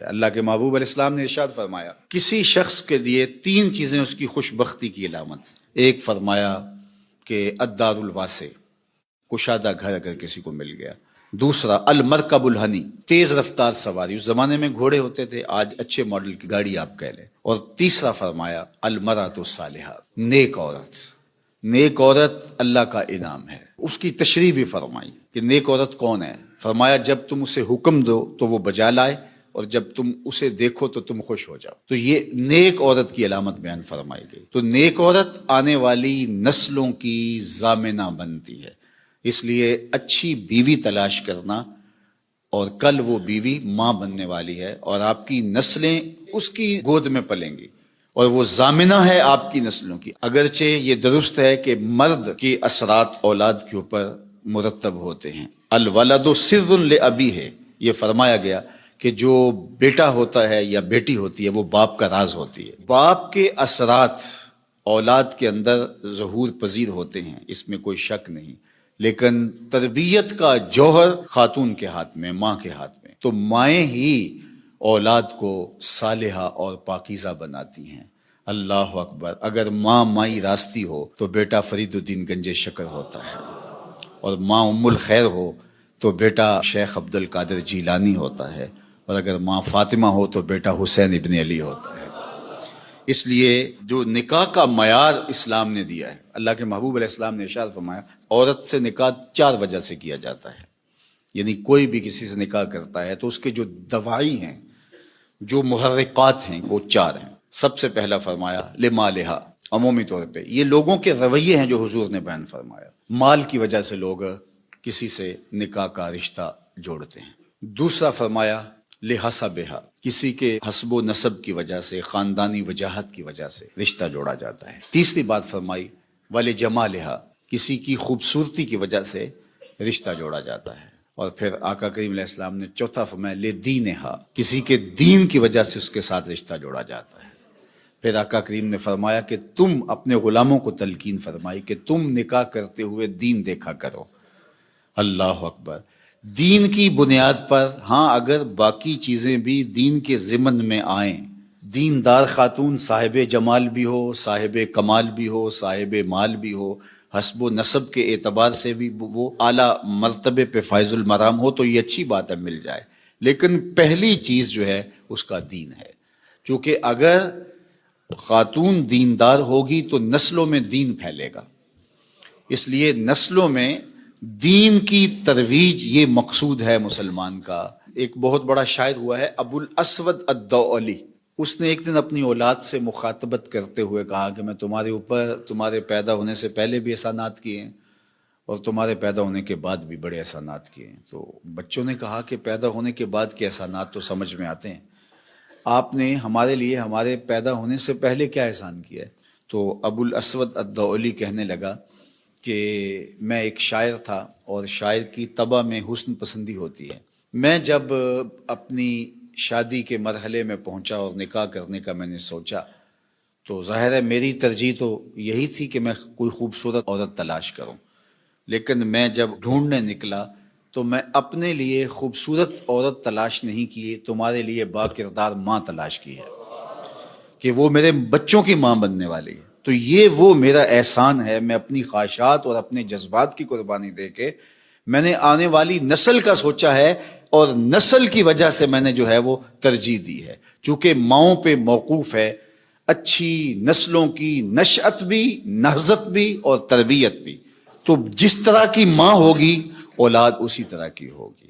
اللہ کے محبوب علیہ السلام نے ارشاد فرمایا کسی شخص کے لیے 3 چیزیں اس کی خوش بختی کی علامت. ایک فرمایا کہ الدار الواسع، کشادہ گھر اگر کسی کو مل گیا. دوسرا المرکب الحنی، تیز رفتار سواری، اس زمانے میں گھوڑے ہوتے تھے، آج اچھے ماڈل کی گاڑی آپ کہہ لیں. اور تیسرا فرمایا المرأۃ الصالحہ، نیک عورت. نیک عورت اللہ کا انعام ہے. اس کی تشریح بھی فرمائی کہ نیک عورت کون ہے. فرمایا جب تم اسے حکم دو تو وہ بجا لائے، اور جب تم اسے دیکھو تو تم خوش ہو جاؤ. تو یہ نیک عورت کی علامت بیان فرمائی گئی. تو نیک عورت آنے والی نسلوں کی ضامنہ بنتی ہے. اس لیے اچھی بیوی تلاش کرنا، اور کل وہ بیوی ماں بننے والی ہے اور آپ کی نسلیں اس کی گود میں پلیں گی، اور وہ ضامنہ ہے آپ کی نسلوں کی. اگرچہ یہ درست ہے کہ مرد کے اثرات اولاد کے اوپر مرتب ہوتے ہیں. الولد سر لابیہ، یہ فرمایا گیا کہ جو بیٹا ہوتا ہے یا بیٹی ہوتی ہے وہ باپ کا راز ہوتی ہے. باپ کے اثرات اولاد کے اندر ظہور پذیر ہوتے ہیں، اس میں کوئی شک نہیں، لیکن تربیت کا جوہر خاتون کے ہاتھ میں، ماں کے ہاتھ میں. تو مائیں ہی اولاد کو صالحہ اور پاکیزہ بناتی ہیں. اللہ اکبر. اگر ماں مائی راستی ہو تو بیٹا فرید الدین گنج شکر ہوتا ہے، اور ماں ام الخیر ہو تو بیٹا شیخ عبد القادر جیلانی ہوتا ہے، اور اگر ماں فاطمہ ہو تو بیٹا حسین ابن علی ہوتا ہے. اس لیے جو نکاح کا معیار اسلام نے دیا ہے، اللہ کے محبوب علیہ السلام نے ارشاد فرمایا عورت سے نکاح 4 وجہ سے کیا جاتا ہے. یعنی کوئی بھی کسی سے نکاح کرتا ہے تو اس کے جو دواعی ہیں، جو محرکات ہیں، وہ 4 ہیں. سب سے پہلا فرمایا لمالہا، عمومی طور پہ یہ لوگوں کے رویے ہیں جو حضور نے بیان فرمایا. مال کی وجہ سے لوگ کسی سے نکاح کا رشتہ جوڑتے ہیں. دوسرا فرمایا لحسبہا، کسی کے حسب و نسب کی وجہ سے، خاندانی وجاہت کی وجہ سے رشتہ جوڑا جاتا ہے. تیسری بات فرمائی ولجمالہا، کسی کی خوبصورتی کی وجہ سے رشتہ جوڑا جاتا ہے. اور پھر آقا کریم علیہ السلام نے چوتھا فرمایا لدینہا، کسی کے دین کی وجہ سے اس کے ساتھ رشتہ جوڑا جاتا ہے. پھر آقا کریم نے فرمایا کہ تم اپنے غلاموں کو تلقین فرمائی کہ تم نکاح کرتے ہوئے دین دیکھا کرو. اللہ اکبر. دین کی بنیاد پر، ہاں اگر باقی چیزیں بھی دین کے ضمن میں آئیں، دیندار خاتون صاحب جمال بھی ہو، صاحب کمال بھی ہو، صاحب مال بھی ہو، حسب و نسب کے اعتبار سے بھی وہ اعلیٰ مرتبے پہ فائز المرام ہو، تو یہ اچھی بات ہے، مل جائے. لیکن پہلی چیز جو ہے اس کا دین ہے. چونکہ اگر خاتون دیندار ہوگی تو نسلوں میں دین پھیلے گا. اس لیے نسلوں میں دین کی ترویج یہ مقصود ہے مسلمان کا. ایک بہت بڑا شاعر ہوا ہے ابو الاسود الدؤلی، اس نے ایک دن اپنی اولاد سے مخاطبت کرتے ہوئے کہا کہ میں تمہارے اوپر تمہارے پیدا ہونے سے پہلے بھی احسانات کیے ہیں، اور تمہارے پیدا ہونے کے بعد بھی بڑے احسانات کیے ہیں. تو بچوں نے کہا کہ پیدا ہونے کے بعد کے احسانات تو سمجھ میں آتے ہیں، آپ نے ہمارے لیے ہمارے پیدا ہونے سے پہلے کیا احسان کیا ہے؟ تو ابو الاسود الدؤلی کہنے لگا کہ میں ایک شاعر تھا، اور شاعر کی طبع میں حسن پسندی ہوتی ہے. میں جب اپنی شادی کے مرحلے میں پہنچا اور نکاح کرنے کا میں نے سوچا، تو ظاہر ہے میری ترجیح تو یہی تھی کہ میں کوئی خوبصورت عورت تلاش کروں. لیکن میں جب ڈھونڈنے نکلا تو میں اپنے لیے خوبصورت عورت تلاش نہیں کی، تمہارے لیے با کردار ماں تلاش کی ہے کہ وہ میرے بچوں کی ماں بننے والی ہے. تو یہ وہ میرا احسان ہے. میں اپنی خواہشات اور اپنے جذبات کی قربانی دے کے میں نے آنے والی نسل کا سوچا ہے، اور نسل کی وجہ سے میں نے جو ہے وہ ترجیح دی ہے. چونکہ ماؤں پہ موقوف ہے اچھی نسلوں کی نشأت بھی، نہضت بھی اور تربیت بھی. تو جس طرح کی ماں ہوگی اولاد اسی طرح کی ہوگی.